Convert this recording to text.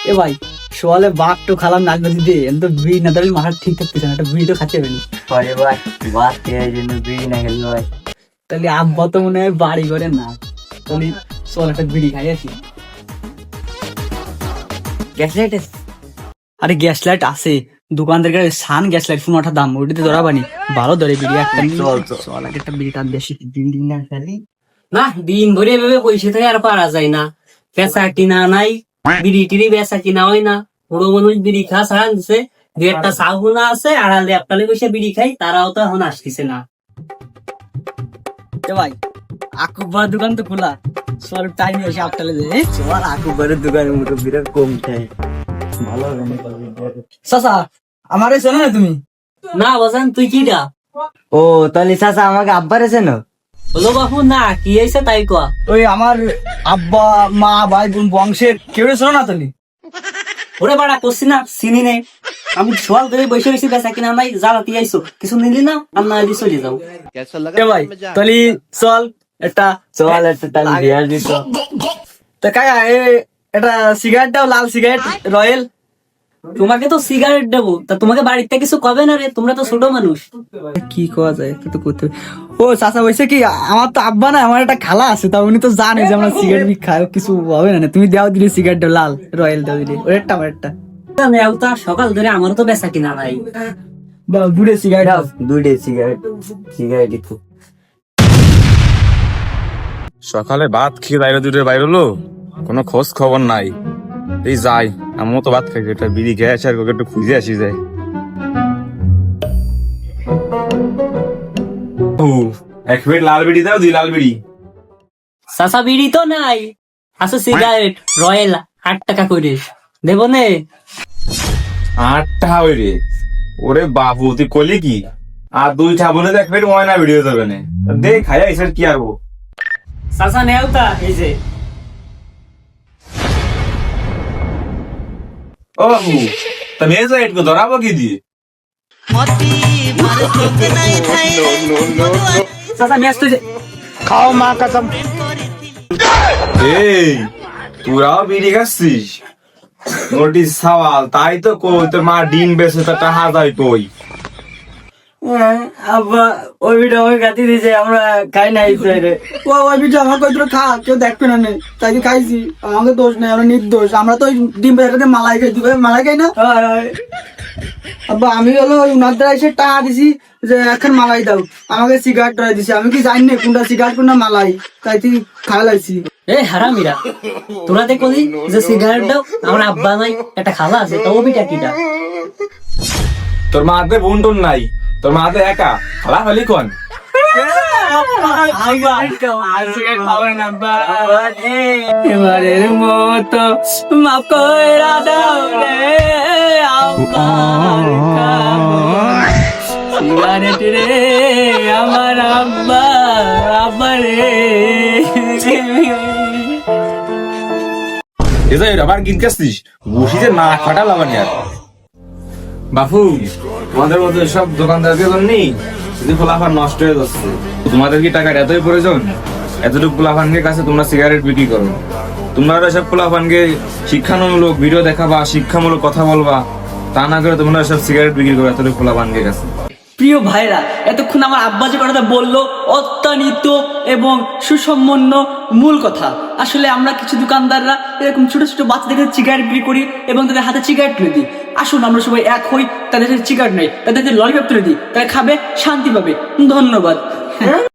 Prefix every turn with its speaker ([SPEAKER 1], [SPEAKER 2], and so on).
[SPEAKER 1] এ ভাই সোয়ালে বাঘ তো খালাম নাচবাজি দিয়ে এত বিড়ি না ধরলে মাথা ঠিক থাকতেছে না, একটা বিড়ি তো খাচ্ছে পারি।
[SPEAKER 2] পরে ভাই বাস খেয়ে জন্য বিড়ি না খেলো ভাই।
[SPEAKER 1] তাহলে আব্বা তো মনে হয় বাড়ি করে না, তাহলে সোয়াল একটা বিড়ি খাই আছি।
[SPEAKER 2] গ্যাস লাইট
[SPEAKER 1] আরে গ্যাস লাইট আছে দোকান থেকে, সান গ্যাস লাইট 15 দাম, ওইটাতে ধরা বানি ভালো ধরে বিড়ি একটা। সোয়াল একটা বিড়ি টান বেশি দিন না খালি
[SPEAKER 3] না দিন ভরে এভাবে বসে থেকে আর পারা যায় না। পেঁচা কিনা নাই, বিড়ি টিড়ি বেচা কিনা হয় না। বড় মানুষ বিড়ি খা ছাড়া দিচ্ছে, দু একটা সাহুনা আছে আড়ালে একটালে বসে বিড়ি খাই, তারাও তো এখন আসতেছে না।
[SPEAKER 1] এ ভাই আকুবার দোকান তো খোলা, সোয়াল টাইম এসে আপটালে যে
[SPEAKER 2] তোমার আকুবারের দোকানের মতো বিরাট কম খায়, ভালো হবে না।
[SPEAKER 1] চাচা আমারে চেনো না তুমি?
[SPEAKER 3] না বাজান তুই কিটা?
[SPEAKER 2] ও তাহলে চাচা আমাকে আব্বার আছে না?
[SPEAKER 3] বলো বাপু না কি হয়েছে তাই কয়া।
[SPEAKER 1] ওই আমার আব্বা মা ভাই বোন বংশের কেউ চেনো না তুমি?
[SPEAKER 3] ওরে বাড়া করছি না চিনি নে, আমি সোয়াল ধরে বসে বসে বেচা কিনা নাই, জ্বালাতি আইসো কিছু নিলি না আর না দিলি চলে যাও।
[SPEAKER 1] এ ভাই তাহলে চল একটা
[SPEAKER 2] চল একটা তাহলে বিয়ার দিত।
[SPEAKER 1] তা কাকা এটা সিগারেট দাও, লাল সিগারেট রয়্যাল।
[SPEAKER 3] তোমাকে তো সিগারেট দেবো, তা তোমাকে বাড়িতে কিছু কবে না রে, তোমরা তো ছোট মানুষ।
[SPEAKER 1] কি কোয়া যায় কি তো করতে হবে। ও চাচা বলছে কি আমার তো আব্বা না, আমার একটা খালা আছে, তা উনি তো জানে যে আমরা সিগারেট খাই, কিছু হবে না। তুমি দাও দিলে সিগারেট দাও, লাল রয়্যাল দাও দিলে, ওরেরটা আমারটা
[SPEAKER 3] নেও তা, সকাল ধরে আমারও তো বেচা কিনা নাই।
[SPEAKER 1] দুটো সিগারেট দাও।
[SPEAKER 2] দুইটা সিগারেট সিগারেট দিত।
[SPEAKER 4] সকালে ভাত খেয়ে বাইরে দূরে বাইরে হলো, কোনো খোঁজ খবর নাই। এই যাই আমিও তো ভাত খাই, একটা বিড়ি খেয়ে আসি আর ওকে একটু খুঁজে আসি যাই। ও এক প্লেট লাল বিড়ি দাও, দুই লাল বিড়ি।
[SPEAKER 3] চাচা বিড়ি তো নাই, আছে সিগারেট রয়্যাল 8 টাকা করে দেবো নে।
[SPEAKER 4] 8 টাকা ওই রে, ওরে বাবু তুই কলি কি? আর দুইটা বলে এক প্লেট ময়না ভিডিও যাবে না, দে খাই আইসার কি আরবো।
[SPEAKER 3] চাচা নেও তা, এই যে
[SPEAKER 4] ও বাবু তা মেয়ে যাই একটু ধরাবো কি দিয়ে?
[SPEAKER 3] চাচা ম্যাচ তো
[SPEAKER 4] এই তোরাও বিড়ি খাচ্ছিস? নোটিস সওয়াল তাই তো কই, তোর মা ডিম বেছে তো টাকা যায় কই?
[SPEAKER 2] আব্বা ওই ভিডিও আমাকে গাতি দিয়েছে, আমরা খাই নাই রে।
[SPEAKER 1] ওই ভিডিও আমার কই খা, কেউ দেখবে না নে, তাই খাইছি, আমাকে দোষ নেই, আমরা নির্দোষ। আমরা তো ওই ডিম বেচাতে মালাই খাই, দিবে মালাই খাই না। আব্বা আমি হলো ওই উনার দ্বারা এসে টাকা দিছি যে এখন মালাই দাও, আমাকে সিগারেট ধরে দিছি, আমি কি জানি না কোনটা সিগারেট কোনটা মালাই, তাই তুই খাই লাইছি।
[SPEAKER 3] এ হারামিরা, তোরা দেখলি যে সিগারেট দাও, আমার আব্বা নাই একটা খালা আছে, তো ওবিটা কিটা?
[SPEAKER 4] তোর মা হাতে বোন টোন নাই, তোর মা হাতে একা খালা হলি কোন?
[SPEAKER 1] এবারের মতো মাফ কইরা দাও রে সিগারেট রে আমার আব্বা, আব্বা রে।
[SPEAKER 4] এজাই আবার গীত গাচ্ছিস, বসি যে না ফাটা লাগানি আর। বাপু তোমাদের মতো সব দোকানদারদের জন্যই যদি পোলাপান নষ্ট হয়ে যাচ্ছে। তোমাদের কি টাকার এতই প্রয়োজন? এতটুকু পোলাপানকে কাছে তোমরা সিগারেট বিক্রি করো? তোমরা সব পোলাপানকে শিক্ষামূলক ভিডিও দেখাবা, শিক্ষামূলক কথা বলবা, তা না করে তোমরা সব সিগারেট বিক্রি করো এতটুকু পোলাপানকে কাছে।
[SPEAKER 1] প্রিয় ভাইরা, এতক্ষণ আমার আব্বা যে কথাটা বললো অত্যন্ত এবং সুসম্পন্ন মূল কথা। আসলে আমরা কিছু দোকানদাররা এরকম ছোট ছোট বাচ্চাদের সিগারেট বিক্রি করি এবং তাদের হাতে সিগারেট তুলে দিই। আসুন আমরা সবাই এক হই, তাদের সিগারেট নেই, তাদের ললিপপ তুলে দিই, তারা খাবে, শান্তি পাবে। ধন্যবাদ।